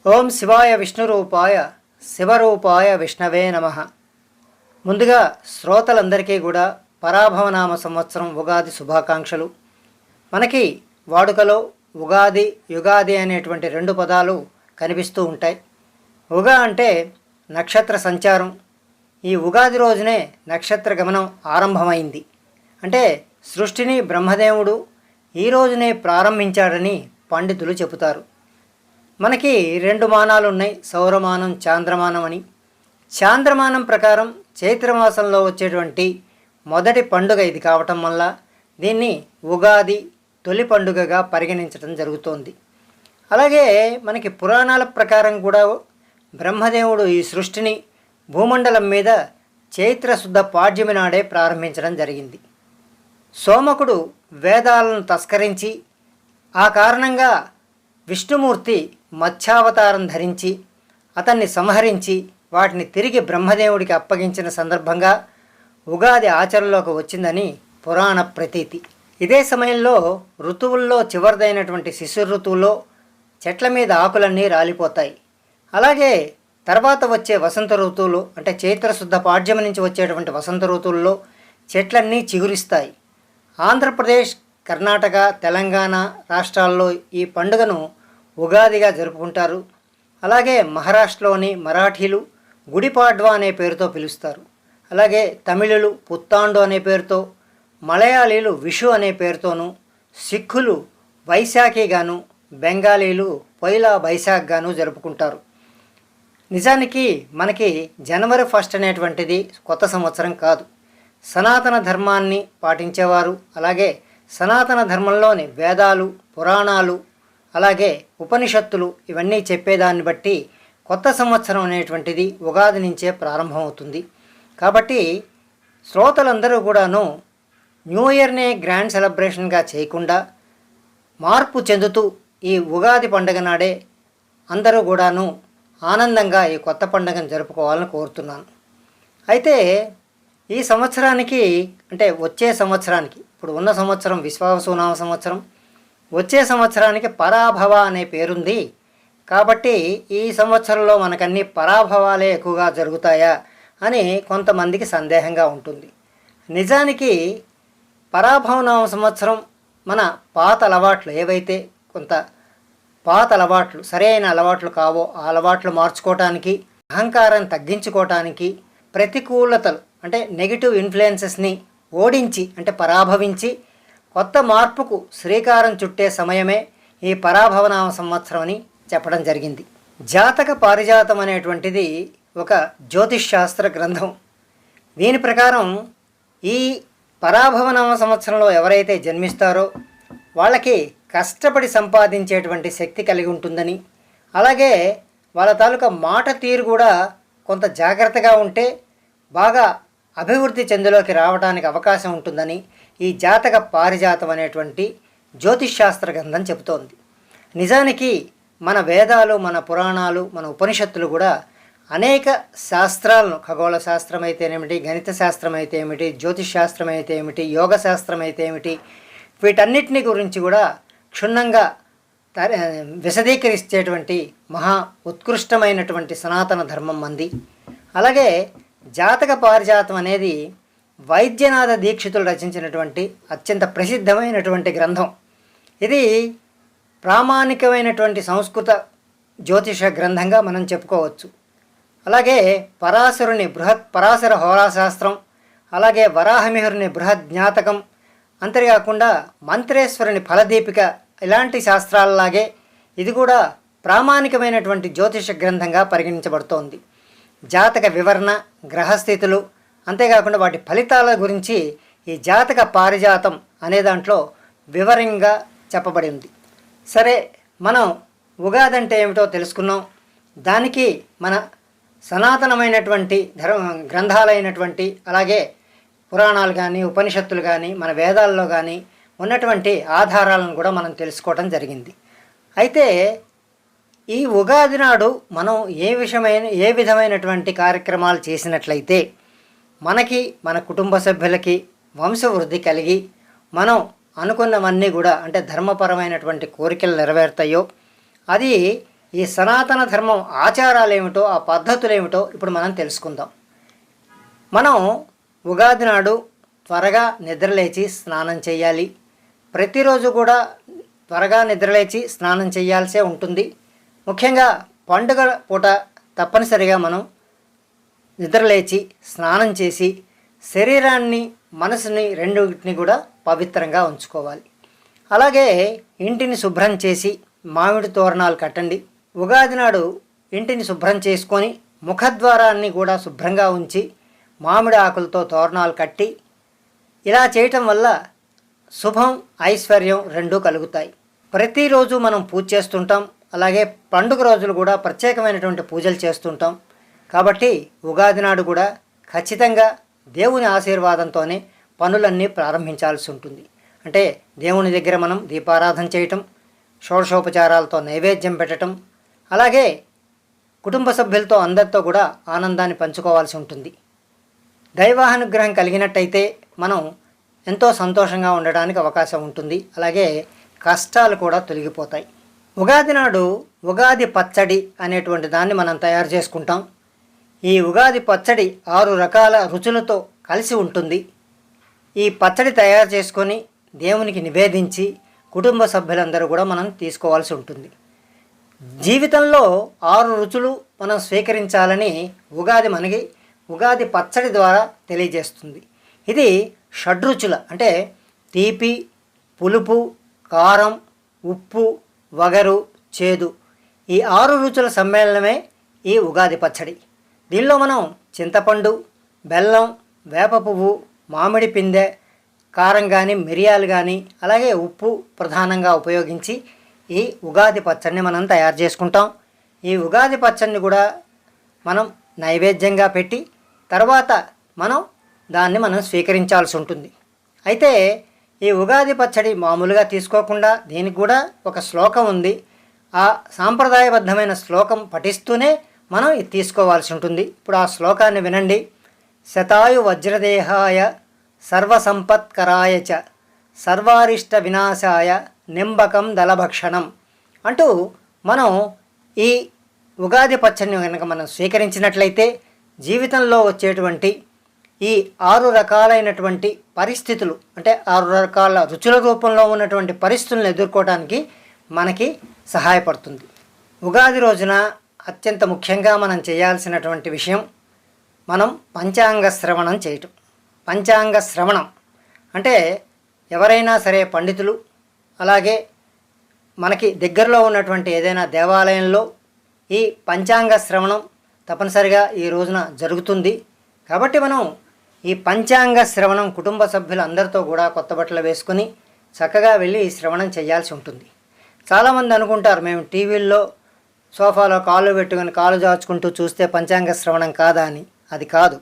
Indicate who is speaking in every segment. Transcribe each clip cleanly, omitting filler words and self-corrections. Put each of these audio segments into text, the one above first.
Speaker 1: ఓం శివాయ విష్ణురూపాయ శివరూపాయ విష్ణవే నమ. ముందుగా శ్రోతలందరికీ కూడా పరాభవనామ సంవత్సరం ఉగాది శుభాకాంక్షలు. మనకి వాడుకలో ఉగాది యుగాది అనేటువంటి రెండు పదాలు కనిపిస్తూ ఉంటాయి. ఉగా అంటే నక్షత్ర సంచారం. ఈ ఉగాది రోజునే నక్షత్ర గమనం ఆరంభమైంది. అంటే సృష్టిని బ్రహ్మదేవుడు ఈ రోజునే ప్రారంభించాడని పండితులు చెబుతారు. మనకి రెండు మానాలు ఉన్నాయి, సౌరమానం చాంద్రమానం అని. చాంద్రమానం ప్రకారం చైత్రమాసంలో వచ్చేటువంటి మొదటి పండుగ ఇది కావటం వల్ల దీన్ని ఉగాది తొలి పండుగగా పరిగణించడం జరుగుతోంది. అలాగే మనకి పురాణాల ప్రకారం కూడా బ్రహ్మదేవుడు ఈ సృష్టిని భూమండలం మీద చైత్రశుద్ధ పాడ్యమి నాడే ప్రారంభించడం జరిగింది. సోమకుడు వేదాలను తస్కరించి ఆ కారణంగా విష్ణుమూర్తి మత్స్యావతారం ధరించి అతన్ని సంహరించి వాటిని తిరిగి బ్రహ్మదేవుడికి అప్పగించిన సందర్భంగా ఉగాది ఆచరణలోకి వచ్చిందని పురాణ ప్రతీతి. ఇదే సమయంలో ఋతువుల్లో చివరిదైనటువంటి శిశిర ఋతువులో చెట్ల మీద ఆకులన్నీ రాలిపోతాయి. అలాగే తర్వాత వచ్చే వసంత ఋతువులు అంటే చైత్రశుద్ధ పాడ్యమి నుంచి వచ్చేటువంటి వసంత ఋతువుల్లో చెట్లన్నీ చిగురిస్తాయి. ఆంధ్రప్రదేశ్, కర్ణాటక, తెలంగాణ రాష్ట్రాల్లో ఈ పండుగను ఉగాదిగా జరుపుకుంటారు. అలాగే మహారాష్ట్రలోని మరాఠీలు గుడిపాడ్వా అనే పేరుతో పిలుస్తారు. అలాగే తమిళులు పుత్తాండు అనే పేరుతో, మలయాళీలు విషు అనే పేరుతోనూ, సిక్కులు వైశాఖిగాను, బెంగాలీలు పొయిలా బైశాఖ్గాను జరుపుకుంటారు. నిజానికి మనకి జనవరి 1 అనేటువంటిది కొత్త సంవత్సరం కాదు. సనాతన ధర్మాన్ని పాటించేవారు, అలాగే సనాతన ధర్మంలోని వేదాలు, పురాణాలు, అలాగే ఉపనిషత్తులు ఇవన్నీ చెప్పేదాన్ని బట్టి కొత్త సంవత్సరం అనేటువంటిది ఉగాది నుంచే ప్రారంభమవుతుంది. కాబట్టి శ్రోతలందరూ కూడాను న్యూ ఇయర్నే గ్రాండ్ సెలబ్రేషన్గా చేయకుండా మార్పు చెందుతూ ఈ ఉగాది పండుగ నాడే అందరూ కూడాను ఆనందంగా ఈ కొత్త పండుగను జరుపుకోవాలని కోరుతున్నాను. అయితే ఈ సంవత్సరానికి అంటే వచ్చే సంవత్సరానికి, ఇప్పుడు ఉన్న సంవత్సరం విశ్వావసునామ సంవత్సరం, వచ్చే సంవత్సరానికి పరాభవ అనే పేరుంది. కాబట్టి ఈ సంవత్సరంలో మనకన్నీ పరాభవాలే ఎక్కువగా జరుగుతాయా అని కొంతమందికి సందేహంగా ఉంటుంది. నిజానికి పరాభవనామ సంవత్సరం మన పాత అలవాట్లు ఏవైతే కొంత పాత అలవాట్లు సరైన అలవాట్లు కావో ఆ అలవాట్లు మార్చుకోవటానికి, అహంకారం తగ్గించుకోవటానికి, ప్రతికూలతలు అంటే నెగిటివ్ ఇన్ఫ్లుయెన్సెస్ని ఓడించి అంటే పరాభవించి కొత్త మార్పుకు శ్రీకారం చుట్టే సమయమే ఈ పరాభవనామ సంవత్సరం అని చెప్పడం జరిగింది. జాతక పారిజాతం అనేటువంటిది ఒక జ్యోతిష్ శాస్త్ర గ్రంథం. దీని ప్రకారం ఈ పరాభవనామ సంవత్సరంలో ఎవరైతే జన్మిస్తారో వాళ్ళకి కష్టపడి సంపాదించేటువంటి శక్తి కలిగి ఉంటుందని, అలాగే వాళ్ళ తాలూకా మాట తీరు కూడా కొంత జాగ్రత్తగా ఉంటే బాగా అభివృద్ధి చెందులోకి రావడానికి అవకాశం ఉంటుందని ఈ జాతక పారిజాతం అనేటువంటి జ్యోతిష్ శాస్త్ర గ్రంథం చెబుతోంది. నిజానికి మన వేదాలు, మన పురాణాలు, మన ఉపనిషత్తులు కూడా అనేక శాస్త్రాలను, ఖగోళ శాస్త్రం అయితేనేమిటి, గణిత శాస్త్రం అయితే ఏమిటి, జ్యోతిష్ శాస్త్రం అయితే ఏమిటి, యోగ శాస్త్రం అయితే ఏమిటి, వీటన్నిటిని గురించి కూడా క్షుణ్ణంగా విశదీకరించేటువంటి మహా ఉత్కృష్టమైనటువంటి సనాతన ధర్మం మంది. అలాగే జాతక పారిజాతం అనేది వైద్యనాథ దీక్షితులు రచించినటువంటి అత్యంత ప్రసిద్ధమైనటువంటి గ్రంథం. ఇది ప్రామాణికమైనటువంటి సంస్కృత జ్యోతిష గ్రంథంగా మనం చెప్పుకోవచ్చు. అలాగే పరాశరుని పరాశర హోరాశాస్త్రం, అలాగే వరాహమిహిరుని బృహత్ జ్ఞాతకం, అంతేకాకుండా మంత్రేశ్వరుని ఫలదీపిక ఇలాంటి శాస్త్రాలలాగే ఇది కూడా ప్రామాణికమైనటువంటి జ్యోతిష గ్రంథంగా పరిగణించబడుతోంది. జాతక వివరణ, గ్రహస్థితులు, అంతేకాకుండా వాటి ఫలితాల గురించి ఈ జాతక పారిజాతం అనే దాంట్లో వివరంగా చెప్పబడి ఉంది. సరే, మనం ఉగాది అంటే ఏమిటో తెలుసుకున్నాం. దానికి మన సనాతనమైనటువంటి గ్రంథాలైనటువంటి అలాగే పురాణాలు కానీ ఉపనిషత్తులు కానీ మన వేదాల్లో కానీ ఉన్నటువంటి ఆధారాలను కూడా మనం తెలుసుకోవటం జరిగింది. అయితే ఈ ఉగాది నాడు మనం ఏ విధమైనటువంటి కార్యక్రమాలు చేసినట్లయితే మనకి, మన కుటుంబ సభ్యులకి వంశవృద్ధి కలిగి మనం అనుకున్నవన్నీ కూడా అంటే ధర్మపరమైనటువంటి కోరికలు నెరవేరుతాయో అది ఈ సనాతన ధర్మం ఆచారాలు ఏమిటో, ఆ పద్ధతులు ఏమిటో ఇప్పుడు మనం తెలుసుకుందాం. మనం ఉగాది నాడు త్వరగా నిద్రలేచి స్నానం చేయాలి. ప్రతిరోజు కూడా త్వరగా నిద్రలేచి స్నానం చేయాల్సే ఉంటుంది. ముఖ్యంగా పండుగ పూట తప్పనిసరిగా మనం నిద్రలేచి స్నానం చేసి శరీరాన్ని, మనసుని రెండింటిని కూడా పవిత్రంగా ఉంచుకోవాలి. అలాగే ఇంటిని శుభ్రం చేసి మామిడి తోరణాలు కట్టండి. ఉగాది నాడు ఇంటిని శుభ్రం చేసుకొని ముఖద్వారాన్ని కూడా శుభ్రంగా ఉంచి మామిడి ఆకులతో తోరణాలు కట్టి, ఇలా చేయటం వల్ల శుభం, ఐశ్వర్యం రెండూ కలుగుతాయి. ప్రతిరోజు మనం పూజ చేస్తుంటాం. అలాగే పండుగ రోజులు కూడా ప్రత్యేకమైనటువంటి పూజలు చేస్తుంటాం. కాబట్టి ఉగాది నాడు కూడా ఖచ్చితంగా దేవుని ఆశీర్వాదంతోనే పనులన్నీ ప్రారంభించాల్సి ఉంటుంది. అంటే దేవుని దగ్గర మనం దీపారాధన చేయటం, షోడశోపచారాలతో నైవేద్యం పెట్టడం, అలాగే కుటుంబ సభ్యులతో అందరితో కూడా ఆనందాన్ని పంచుకోవాల్సి ఉంటుంది. దైవానుగ్రహం కలిగినట్టయితే మనం ఎంతో సంతోషంగా ఉండడానికి అవకాశం ఉంటుంది. అలాగే కష్టాలు కూడా తొలగిపోతాయి. ఉగాది నాడు ఉగాది పచ్చడి అనేటువంటి దాన్ని మనం తయారు చేసుకుంటాం. ఈ ఉగాది పచ్చడి 6 రకాల రుచులతో కలిసి ఉంటుంది. ఈ పచ్చడి తయారు చేసుకొని దేవునికి నివేదించి కుటుంబ సభ్యులందరూ కూడా మనం తీసుకోవాల్సి ఉంటుంది. జీవితంలో 6 రుచులు మనం స్వీకరించాలని మనకి ఉగాది పచ్చడి ద్వారా తెలియజేస్తుంది. ఇది షడ్రుచుల, అంటే తీపి, పులుపు, కారం, ఉప్పు, వగరు, చేదు, ఈ 6 రుచుల సమ్మేళనమే ఈ ఉగాది పచ్చడి. దీనిలో మనం చింతపండు, బెల్లం, వేప పువ్వు, మామిడి పిందె, కారం కానీ, మిరియాలు కానీ, అలాగే ఉప్పు ప్రధానంగా ఉపయోగించి ఈ ఉగాది పచ్చడిని మనం తయారు చేసుకుంటాం. ఈ ఉగాది పచ్చడిని కూడా మనం నైవేద్యంగా పెట్టి తర్వాత మనం స్వీకరించాల్సి ఉంటుంది. అయితే ఈ ఉగాది పచ్చడి మామూలుగా తీసుకోకుండా దీనికి కూడా ఒక శ్లోకం ఉంది. ఆ సాంప్రదాయబద్ధమైన శ్లోకం పఠిస్తూనే మనం ఇది తీసుకోవాల్సి ఉంటుంది. ఇప్పుడు ఆ శ్లోకాన్ని వినండి. శతాయు వజ్రదేహాయ సర్వసంపత్కరాయ చ సర్వారిష్ట వినాశాయ నింబకం దళభక్షణం అంటూ మనం ఈ ఉగాది పచ్చడిని కనుక మనం స్వీకరించినట్లయితే జీవితంలో వచ్చేటువంటి ఈ 6 రకాలైనటువంటి పరిస్థితులు, అంటే 6 రకాల రుచుల రూపంలో ఉన్నటువంటి పరిస్థితులను ఎదుర్కోవడానికి మనకి సహాయపడుతుంది. ఉగాది రోజున అత్యంత ముఖ్యంగా మనం చేయాల్సినటువంటి విషయం, మనం పంచాంగ శ్రవణం చేయటం. పంచాంగ శ్రవణం అంటే ఎవరైనా సరే పండితులు, అలాగే మనకి దగ్గరలో ఉన్నటువంటి ఏదైనా దేవాలయంలో ఈ పంచాంగ శ్రవణం తప్పనిసరిగా ఈ రోజున జరుగుతుంది. కాబట్టి మనం ఈ పంచాంగ శ్రవణం కుటుంబ సభ్యులు అందరితో కూడా కొత్త బట్టలు వేసుకొని చక్కగా వెళ్ళి ఈ శ్రవణం చేయాల్సి ఉంటుంది. చాలామంది అనుకుంటారు, మేము టీవీల్లో సోఫాలో కాళ్ళు పెట్టుకొని కాళ్ళు జాచుకుంటూ చూస్తే పంచాంగ శ్రవణం కాదా అని. అది కాదు.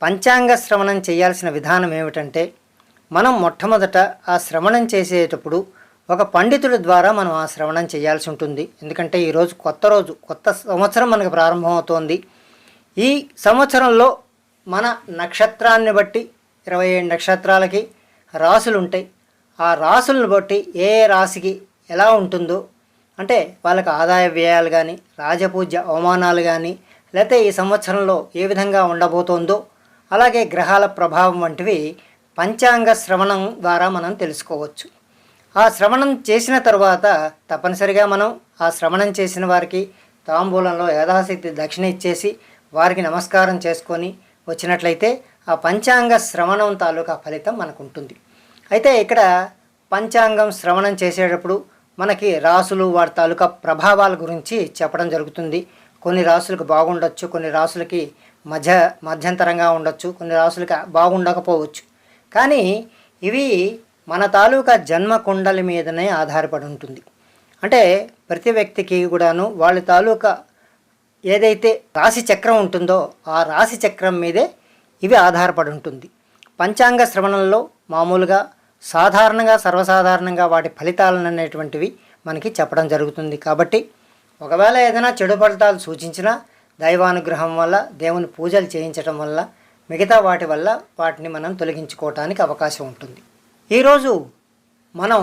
Speaker 1: పంచాంగ శ్రవణం చేయాల్సిన విధానం ఏమిటంటే, మనం మొట్టమొదట ఆ శ్రవణం చేసేటప్పుడు ఒక పండితుడి ద్వారా మనం ఆ శ్రవణం చేయాల్సి ఉంటుంది. ఎందుకంటే ఈరోజు కొత్త సంవత్సరం మనకు ప్రారంభమవుతోంది. ఈ సంవత్సరంలో మన నక్షత్రాన్ని బట్టి 27 నక్షత్రాలకి రాసులు ఉంటాయి. ఆ రాసులను బట్టి ఏ రాశికి ఎలా ఉంటుందో, అంటే వాళ్ళకి ఆదాయ వ్యయాలు కానీ, రాజపూజ్య అవమానాలు కానీ, లేకపోతే ఈ సంవత్సరంలో ఏ విధంగా ఉండబోతోందో, అలాగే గ్రహాల ప్రభావం వంటివి పంచాంగ శ్రవణం ద్వారా మనం తెలుసుకోవచ్చు. ఆ శ్రవణం చేసిన తర్వాత తప్పనిసరిగా మనం ఆ శ్రవణం చేసిన వారికి తాంబూలంలో యథాశక్తి దక్షిణ ఇచ్చేసి వారికి నమస్కారం చేసుకొని వచ్చినట్లయితే ఆ పంచాంగ శ్రవణం తాలూకా ఫలితం మనకు ఉంటుంది. అయితే ఇక్కడ పంచాంగం శ్రవణం చేసేటప్పుడు మనకి రాసులు, వాటి తాలూకా ప్రభావాల గురించి చెప్పడం జరుగుతుంది. కొన్ని రాసులకు బాగుండొచ్చు, కొన్ని రాసులకి మధ్యంతరంగా ఉండొచ్చు, కొన్ని రాసులకి బాగుండకపోవచ్చు. కానీ ఇవి మన తాలూకా జన్మ కుండలి మీదనే ఆధారపడి ఉంటుంది. అంటే ప్రతి వ్యక్తికి కూడాను వాళ్ళ తాలూకా ఏదైతే రాశి చక్రం ఉంటుందో ఆ రాశి చక్రం మీదే ఇవి ఆధారపడి ఉంటుంది. పంచాంగ శ్రవణంలో మామూలుగా సాధారణంగా, సర్వసాధారణంగా వాటి ఫలితాలను అనేటువంటివి మనకి చెప్పడం జరుగుతుంది. కాబట్టి ఒకవేళ ఏదైనా చెడు ఫలితాలు సూచించినా దైవానుగ్రహం వల్ల, దేవుని పూజలు చేయించడం వల్ల, మిగతా వాటి వల్ల వాటిని మనం తొలగించుకోవటానికి అవకాశం ఉంటుంది. ఈరోజు మనం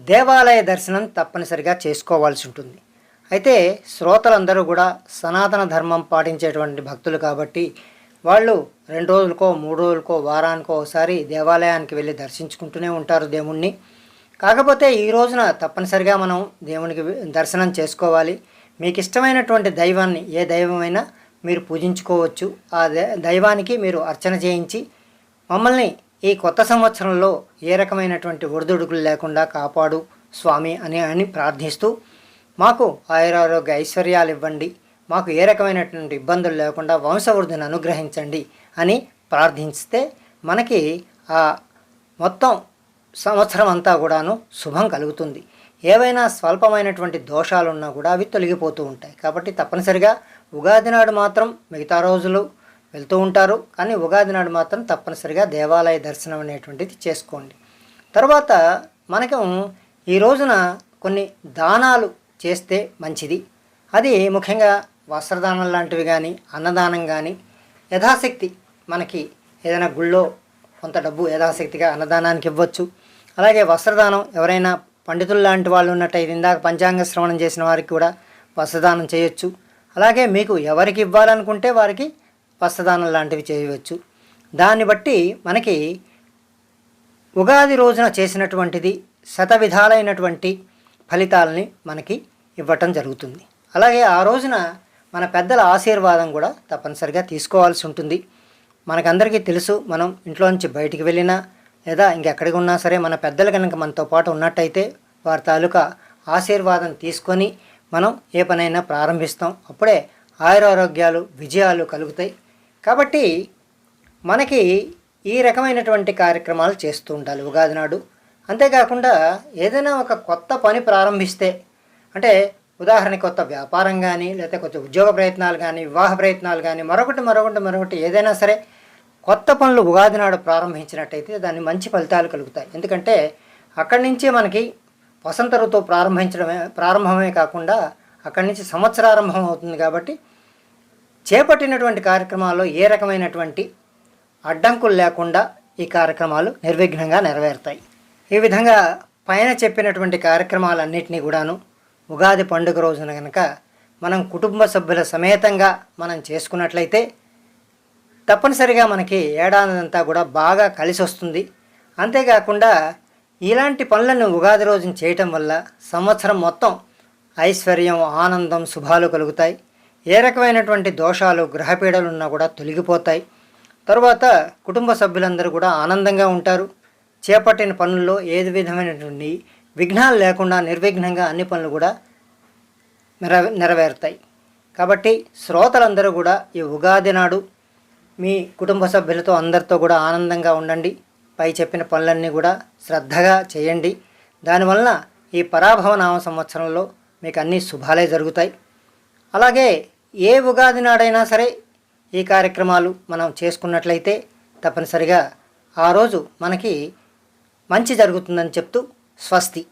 Speaker 1: దేవాలయ దర్శనం తప్పనిసరిగా చేసుకోవాల్సి ఉంటుంది. అయితే శ్రోతలందరూ కూడా సనాతన ధర్మం పాటించేటువంటి భక్తులు కాబట్టి వాళ్ళు 2 రోజులకో 3 రోజులకో వారానికో ఒకసారి దేవాలయానికి వెళ్ళి దర్శించుకుంటూనే ఉంటారు దేవుణ్ణి. కాకపోతే ఈ రోజున తప్పనిసరిగా మనం దేవునికి దర్శనం చేసుకోవాలి. మీకు ఇష్టమైనటువంటి దైవాన్ని, ఏ దైవమైనా మీరు పూజించుకోవచ్చు. ఆ దైవానికి మీరు అర్చన చేయించి మమ్మల్ని ఈ కొత్త సంవత్సరంలో ఏ రకమైనటువంటి ఒడిదుడుకులు లేకుండా కాపాడు స్వామి అని ప్రార్థిస్తూ మాకు ఆయురారోగ్య ఐశ్వర్యాలు ఇవ్వండి, మాకు ఏ రకమైనటువంటి ఇబ్బందులు లేకుండా వంశవృద్ధిని అనుగ్రహించండి అని ప్రార్థిస్తే మనకి ఆ మొత్తం సంవత్సరం అంతా కూడాను శుభం కలుగుతుంది. ఏవైనా స్వల్పమైనటువంటి దోషాలు ఉన్నా కూడా అవి తొలగిపోతూ ఉంటాయి. కాబట్టి తప్పనిసరిగా ఉగాది నాడు మాత్రం, మిగతా రోజులు వెళ్తూ ఉంటారు కానీ ఉగాది నాడు మాత్రం తప్పనిసరిగా దేవాలయ దర్శనం అనేటువంటిది చేసుకోండి. తర్వాత మనకు ఈ రోజున కొన్ని దానాలు చేస్తే మంచిది. అది ముఖ్యంగా వస్త్రదానం లాంటివి కానీ, అన్నదానం కానీ, యథాశక్తి మనకి ఏదైనా గుళ్ళో కొంత డబ్బు యథాశక్తిగా అన్నదానానికి ఇవ్వచ్చు. అలాగే వస్త్రదానం, ఎవరైనా పండితులు లాంటి వాళ్ళు ఉన్నట్టయితే ఇందాక పంచాంగ శ్రవణం చేసిన వారికి కూడా వస్త్రదానం చేయొచ్చు. అలాగే మీకు ఎవరికి ఇవ్వాలనుకుంటే వారికి వస్త్రదానం లాంటివి చేయవచ్చు. దాన్ని బట్టి మనకి ఉగాది రోజున చేసినటువంటిది శతవిధాలైనటువంటి ఫలితాలని మనకి ఇవ్వటం జరుగుతుంది. అలాగే ఆ రోజున మన పెద్దల ఆశీర్వాదం కూడా తప్పనిసరిగా తీసుకోవాల్సి ఉంటుంది. మనకందరికీ తెలుసు, మనం ఇంట్లో నుంచి బయటికి వెళ్ళినా లేదా ఇంకెక్కడికి ఉన్నా సరే మన పెద్దలు కనుక మనతో పాటు ఉన్నట్టయితే వారి తాలూకా ఆశీర్వాదం తీసుకొని మనం ఏ పనైనా ప్రారంభిస్తాం. అప్పుడే ఆయురారోగ్యాలు, విజయాలు కలుగుతాయి. కాబట్టి మనకి ఈ రకమైనటువంటి కార్యక్రమాలు చేస్తూ ఉండాలి ఉగాది నాడు. అంతేకాకుండా ఏదైనా ఒక కొత్త పని ప్రారంభిస్తే, అంటే ఉదాహరణకి కొత్త వ్యాపారం కానీ, లేకపోతే కొత్త ఉద్యోగ ప్రయత్నాలు కానీ, వివాహ ప్రయత్నాలు కానీ, మరొకటి ఏదైనా సరే కొత్త పనులు ఉగాది నాడు ప్రారంభించినట్టయితే దాన్ని మంచి ఫలితాలు కలుగుతాయి. ఎందుకంటే అక్కడి నుంచే మనకి వసంత ఋతువు ప్రారంభమే కాకుండా అక్కడి నుంచి సంవత్సరారంభం అవుతుంది. కాబట్టి చేపట్టినటువంటి కార్యక్రమాల్లో ఏ రకమైనటువంటి అడ్డంకులు లేకుండా ఈ కార్యక్రమాలు నిర్విఘ్నంగా నెరవేరుతాయి. ఈ విధంగా పైన చెప్పినటువంటి కార్యక్రమాలన్నింటినీ కూడాను ఉగాది పండుగ రోజున కనుక మనం కుటుంబ సభ్యుల సమేతంగా మనం చేసుకున్నట్లయితే తప్పనిసరిగా మనకి ఏడాదంతా కూడా బాగా కలిసి వస్తుంది. అంతేకాకుండా ఇలాంటి పనులను ఉగాది రోజున చేయటం వల్ల సంవత్సరం మొత్తం ఐశ్వర్యం, ఆనందం, శుభాలు కలుగుతాయి. ఏ రకమైనటువంటి దోషాలు, గ్రహపీడలు ఉన్నా కూడా తొలగిపోతాయి. తరువాత కుటుంబ సభ్యులందరూ కూడా ఆనందంగా ఉంటారు. చేపట్టిన పనుల్లో ఏది విధమైనటువంటి విఘ్నాలు లేకుండా నిర్విఘ్నంగా అన్ని పనులు కూడా నెరవేరుతాయి. కాబట్టి శ్రోతలందరూ కూడా ఈ ఉగాది నాడు మీ కుటుంబ సభ్యులతో అందరితో కూడా ఆనందంగా ఉండండి. పై చెప్పిన పనులన్నీ కూడా శ్రద్ధగా చేయండి. దానివలన ఈ పరాభవ నామ సంవత్సరంలో మీకు అన్ని శుభాలే జరుగుతాయి. అలాగే ఏ ఉగాది నాడైనా సరే ఈ కార్యక్రమాలు మనం చేసుకున్నట్లయితే తప్పనిసరిగా ఆ రోజు మనకి మంచి జరుగుతుందని చెప్తూ స్వస్తి.